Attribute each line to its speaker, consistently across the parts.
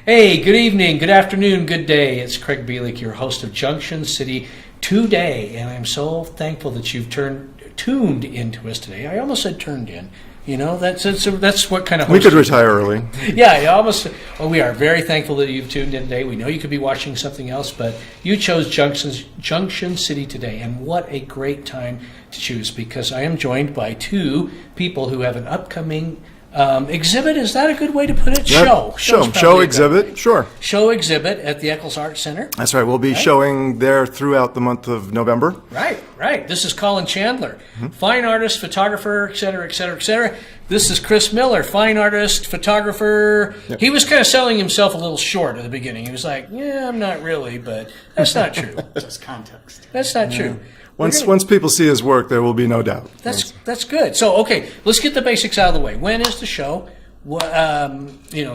Speaker 1: Hey, good evening, good afternoon, good day. It's Craig Bielik, your host of Junction City Today, and I'm so thankful that you've tuned into us today. I almost said turned in. You know, that's what kind of host
Speaker 2: we could retire early.
Speaker 1: Yeah, we are very thankful that you've tuned in today. We know you could be watching something else, but you chose Junction City Today, and what a great time to choose, because I am joined by two people who have an upcoming exhibit. Is that a good way to put it?
Speaker 2: Show exhibit, sure.
Speaker 1: Show exhibit at the Eccles Art Center.
Speaker 2: That's right. We'll be showing there throughout the month of November.
Speaker 1: Right. This is Colin Chandler, fine artist, photographer, et cetera, et cetera, et cetera. This is Chris Miller, fine artist, photographer. Yep. He was kind of selling himself a little short at the beginning. He was like, yeah, I'm not really, but that's not true.
Speaker 3: Just context.
Speaker 1: That's not true.
Speaker 2: Once people see his work, there will be no doubt.
Speaker 1: That's good. So, okay, let's get the basics out of the way. When is the show?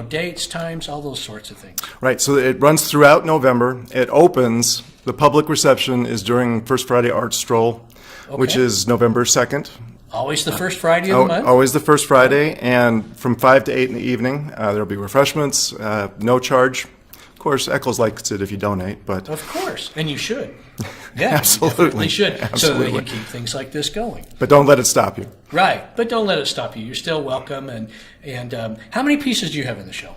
Speaker 1: Dates, times, all those sorts of things.
Speaker 2: Right. So it runs throughout November. It opens. The public reception is during First Friday Art Stroll, which is November 2nd.
Speaker 1: Always the first Friday of the month?
Speaker 2: Always the first Friday, and from 5 to 8 in the evening, there'll be refreshments, no charge. Of course, Eccles likes it if you donate, but...
Speaker 1: Of course, and you should. Yeah,
Speaker 2: absolutely.
Speaker 1: You should,
Speaker 2: absolutely.
Speaker 1: So that you keep things like this going.
Speaker 2: But don't let it stop you.
Speaker 1: Right, but don't let it stop you. You're still welcome. And how many pieces do you have in the show?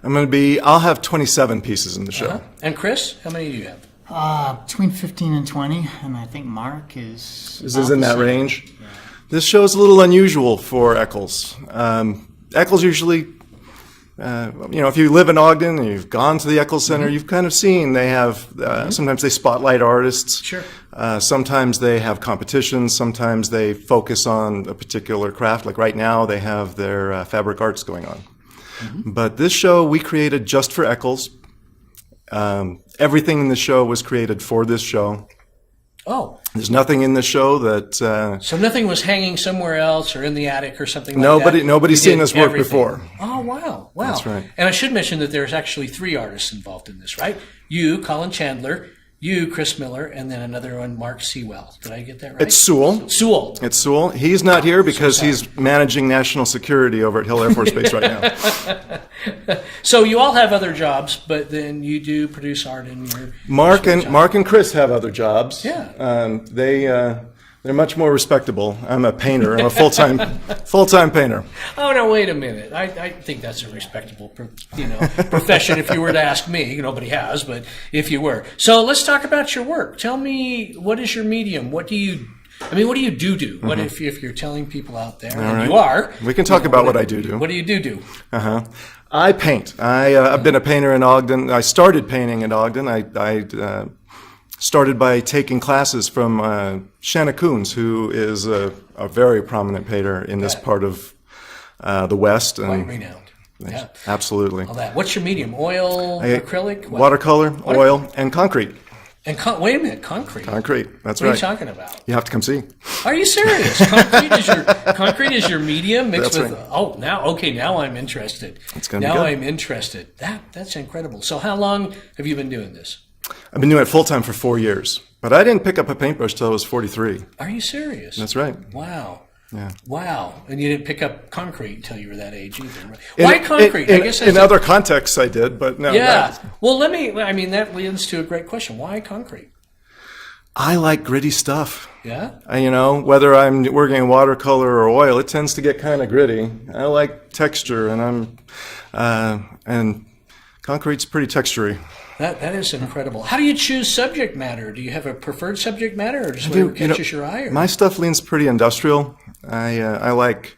Speaker 2: I'll have 27 pieces in the show.
Speaker 1: And Chris, how many do you have?
Speaker 3: Between 15 and 20, and I think Mark is
Speaker 2: in that range. Yeah. This show is a little unusual for Eccles. Eccles usually... if you live in Ogden and you've gone to the Eccles Center, you've kind of seen they have, sometimes they spotlight artists.
Speaker 1: Sure.
Speaker 2: Sometimes they have competitions. Sometimes they focus on a particular craft. Like right now, they have their fabric arts going on. But this show we created just for Eccles. Everything in the show was created for this show.
Speaker 1: Oh.
Speaker 2: There's nothing in the show that...
Speaker 1: so nothing was hanging somewhere else or in the attic or something like that?
Speaker 2: Nobody's seen this work before.
Speaker 1: Oh, wow.
Speaker 2: That's right.
Speaker 1: And I should mention that there's actually 3 artists involved in this, right? You, Colin Chandler, you, Chris Miller, and then another one, Mark Sewell. Did I get that right?
Speaker 2: It's Sewell.
Speaker 1: It's
Speaker 2: Sewell. He's not here because he's managing national security over at Hill Air Force Base right now.
Speaker 1: So you all have other jobs, but then you do produce art in your...
Speaker 2: Mark and Chris have other jobs.
Speaker 1: Yeah.
Speaker 2: They're much more respectable. I'm a painter. I'm a full-time painter.
Speaker 1: Oh, no, wait a minute. I think that's a respectable profession if you were to ask me. Nobody has, but if you were. So let's talk about your work. Tell me, what is your medium? What do you do? What if you're telling people out there, and you are.
Speaker 2: We can talk about what I do.
Speaker 1: What do you do?
Speaker 2: I paint. I've been a painter in Ogden. I started painting in Ogden. I started by taking classes from Shanna Coons, who is a very prominent painter in this part of the West.
Speaker 1: Quite renowned. Yeah.
Speaker 2: Absolutely.
Speaker 1: All that. What's your medium? Oil, acrylic?
Speaker 2: Watercolor, oil, and concrete.
Speaker 1: And wait a minute, concrete?
Speaker 2: Concrete, that's
Speaker 1: right.
Speaker 2: What
Speaker 1: are you talking about?
Speaker 2: You have to come see.
Speaker 1: Are you serious? Concrete is your medium mixed with... Right. Oh, now I'm interested.
Speaker 2: It's going to be good.
Speaker 1: Now I'm interested. That's incredible. So how long have you been doing this?
Speaker 2: I've been doing it full-time for 4 years, but I didn't pick up a paintbrush till I was 43.
Speaker 1: Are you serious?
Speaker 2: That's right.
Speaker 1: Wow.
Speaker 2: Yeah.
Speaker 1: Wow. And you didn't pick up concrete until you were that age either, right? Why concrete?
Speaker 2: I guess in other contexts I did, but no.
Speaker 1: Yeah. Well, that leads to a great question. Why concrete?
Speaker 2: I like gritty stuff.
Speaker 1: Yeah?
Speaker 2: Whether I'm working in watercolor or oil, it tends to get kind of gritty. I like texture, and concrete's pretty textury.
Speaker 1: That is incredible. How do you choose subject matter? Do you have a preferred subject matter, or just whatever catches your eye? Or?
Speaker 2: My stuff leans pretty industrial. I like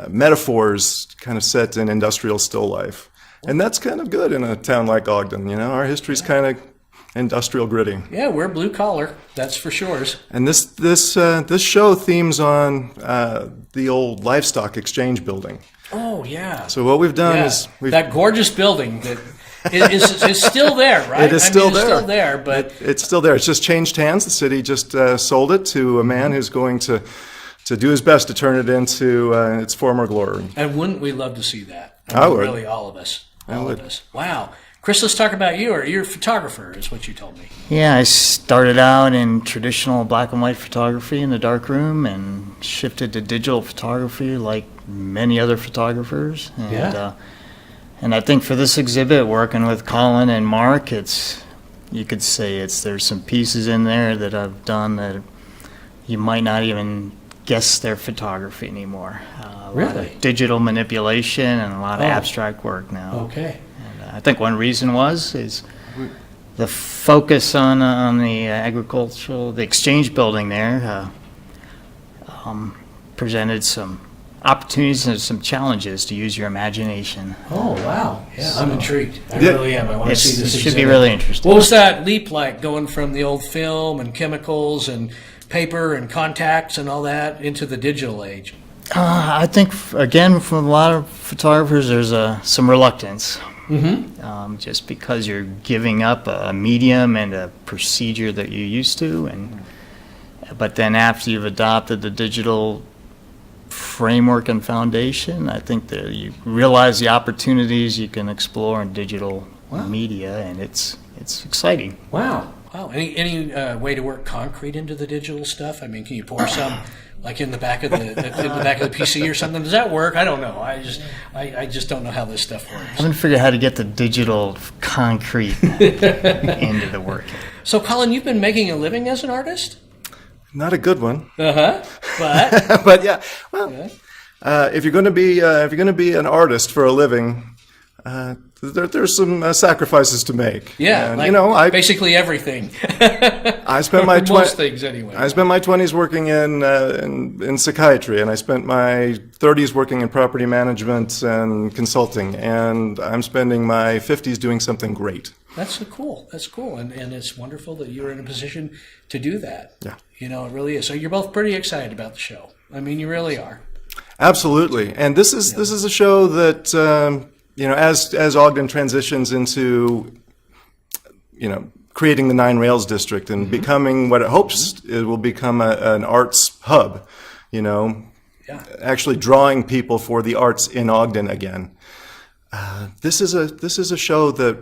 Speaker 2: metaphors kind of set in industrial still life, and that's kind of good in a town like Ogden. Our history's kind of industrial gritty.
Speaker 1: Yeah, we're blue collar, that's for sure.
Speaker 2: And this show themes on the old livestock exchange building.
Speaker 1: Oh yeah.
Speaker 2: So what we've done is
Speaker 1: that gorgeous building that. It's still there, right?
Speaker 2: It is still there.
Speaker 1: It's still there, but...
Speaker 2: It's still there. It's just changed hands. The city just sold it to a man who's going to do his best to turn it into its former glory.
Speaker 1: And wouldn't we love to see that?
Speaker 2: I would.
Speaker 1: Really, all of us. All
Speaker 2: of
Speaker 1: us. Wow. Chris, let's talk about you. You're a photographer, is what you told me.
Speaker 3: Yeah, I started out in traditional black and white photography in the darkroom and shifted to digital photography like many other photographers. And, And I think for this exhibit, working with Colin and Mark, you could say there's some pieces in there that I've done that you might not even guess they're photography anymore. A lot
Speaker 1: Really?
Speaker 3: of digital manipulation and a lot of
Speaker 1: Oh.
Speaker 3: abstract work now.
Speaker 1: Okay.
Speaker 3: And I think one reason is the focus on the the exchange building there presented some opportunities and some challenges to use your imagination.
Speaker 1: Oh, wow. Yeah, I'm intrigued. I
Speaker 2: Yeah.
Speaker 1: really am. I want to see
Speaker 3: It
Speaker 1: this
Speaker 3: should be
Speaker 1: exhibit.
Speaker 3: really interesting.
Speaker 1: What was that leap like, going from the old film and chemicals and paper and contacts and all that into the digital age?
Speaker 3: I think, again, from a lot of photographers, there's some reluctance.
Speaker 1: Mm-hmm.
Speaker 3: Just because you're giving up a medium and a procedure that you're used to, but then after you've adopted the digital framework and foundation, I think that you realize the opportunities you can explore in digital media, and it's exciting.
Speaker 1: Wow. Wow. Any way to work concrete into the digital stuff? I mean, can you pour some like in the back of the PC or something? Does that work? I don't know. I just don't know how this stuff
Speaker 3: I
Speaker 1: works.
Speaker 3: haven't figured out how to get the digital concrete into the work.
Speaker 1: So, Colin, you've been making a living as an artist?
Speaker 2: Not a good one.
Speaker 1: Uh-huh. But
Speaker 2: But yeah, well, if you're going to be an artist for a living, there's some sacrifices to make.
Speaker 1: yeah,
Speaker 2: and,
Speaker 1: like
Speaker 2: I
Speaker 1: basically everything.
Speaker 2: I spent my
Speaker 1: Most things anyway.
Speaker 2: I spent my 20s working in psychiatry, and I spent my 30s working in property management and consulting, and I'm spending my 50s doing something great.
Speaker 1: That's cool. That's cool. And it's wonderful that you're in a position to do that.
Speaker 2: Yeah.
Speaker 1: You know, it really is. So you're both pretty excited about the show. I mean, you really are.
Speaker 2: Absolutely, and this is a show that as Ogden transitions into creating the 9 Rails district and becoming what it hopes it will become an arts hub, actually drawing people for the arts in Ogden again. This is a show that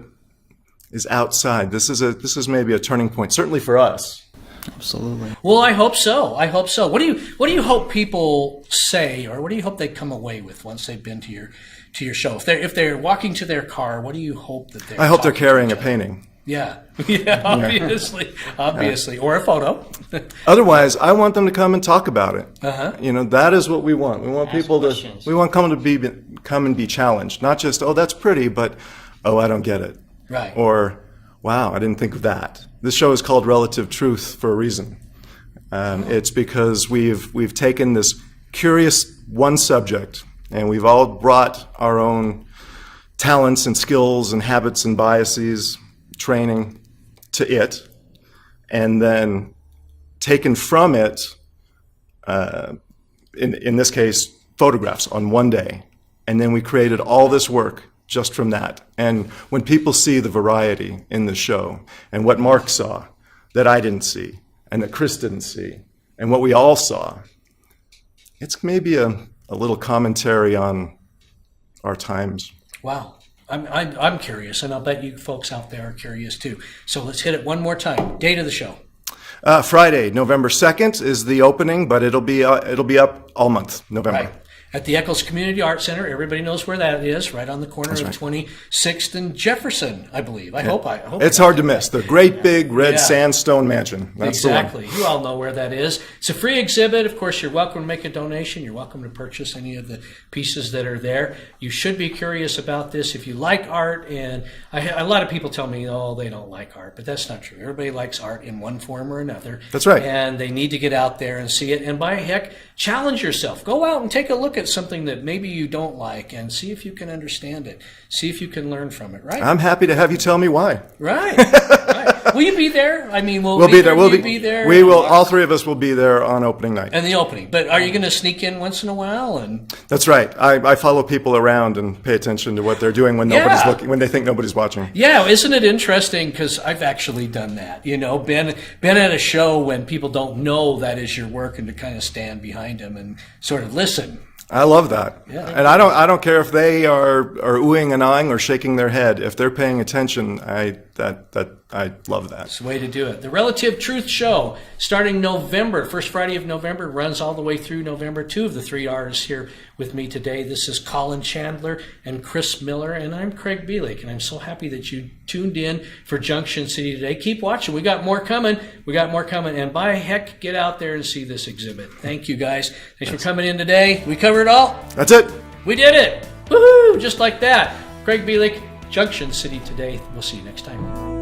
Speaker 2: is outside. This is maybe a turning point, certainly for us.
Speaker 3: Absolutely.
Speaker 1: Well, I hope so. I hope so. What do you hope people say, or what do you hope they come away with once they've been to your show? If they're walking to their car, what do you hope that they're?
Speaker 2: I hope they're
Speaker 1: talking
Speaker 2: carrying
Speaker 1: to
Speaker 2: a
Speaker 1: each other?
Speaker 2: painting.
Speaker 1: Yeah, obviously, or a photo.
Speaker 2: Otherwise, I want them to come and talk about it.
Speaker 1: Uh-huh.
Speaker 2: That is what we want. We want
Speaker 3: Ask
Speaker 2: people
Speaker 3: questions.
Speaker 2: we want come and be challenged, not just, oh, that's pretty, but, oh, I don't get it.
Speaker 1: Right.
Speaker 2: Or, wow, I didn't think of that. This show is called Relative Truth for a reason. It's because we've taken this curious one subject, and we've all brought our own talents and skills and habits and biases, training to it, and then taken from it, in this case, photographs on one day. And then we created all this work just from that. And when people see the variety in the show, and what Mark saw that I didn't see, and that Chris didn't see, and what we all saw, it's maybe a little commentary on our times.
Speaker 1: Wow. I'm curious, and I'll bet you folks out there are curious too. So let's hit it one more time. Date of the show.
Speaker 2: Friday, November 2nd is the opening, but it'll be up all month, November.
Speaker 1: Right. At the Eccles Community Arts Center. Everybody knows where that is, right on the corner of 26th and Jefferson, I believe. I hope
Speaker 2: It's hard to miss. The great big red sandstone mansion. That's
Speaker 1: exactly.
Speaker 2: the one.
Speaker 1: You all know where that is. It's a free exhibit. Of course, you're welcome to make a donation. You're welcome to purchase any of the pieces that are there. You should be curious about this. If you like art, and a lot of people tell me, oh, they don't like art, but that's not true. Everybody likes art in one form or another.
Speaker 2: That's right.
Speaker 1: And they need to get out there and see it. And by heck, challenge yourself. Go out and take a look at something that maybe you don't like and see if you can understand it. See if you can learn from it, right?
Speaker 2: I'm happy to have you tell me why.
Speaker 1: Right. Right. Will you be there? I mean,
Speaker 2: We'll be there.
Speaker 1: Will you be there?
Speaker 2: We will. All three of us will be there on opening night.
Speaker 1: And the opening. But are you going to sneak in once in a while? And
Speaker 2: That's right. I follow people around and pay attention to what they're doing when nobody's looking, when they think nobody's watching.
Speaker 1: yeah, isn't it interesting? Because I've actually done that. Been at a show when people don't know that is your work, and to kind of stand behind them and sort of listen.
Speaker 2: I love that.
Speaker 1: Yeah.
Speaker 2: And I don't care if they are oohing and ahhing or shaking their head. If they're paying attention, that I love that.
Speaker 1: It's the way to do it. The Relative Truth Show, starting November, first Friday of November, runs all the way through November. Two of the three artists here with me today. This is Colin Chandler and Chris Miller, and I'm Craig Bielik, and I'm so happy that you tuned in for Junction City today. Keep watching. We got more coming. And by heck, get out there and see this exhibit. Thank you, guys. Thanks for coming in today. We covered it all.
Speaker 2: That's it.
Speaker 1: We did it. Woohoo! Just like that. Craig Bielik, Junction City today. We'll see you next time.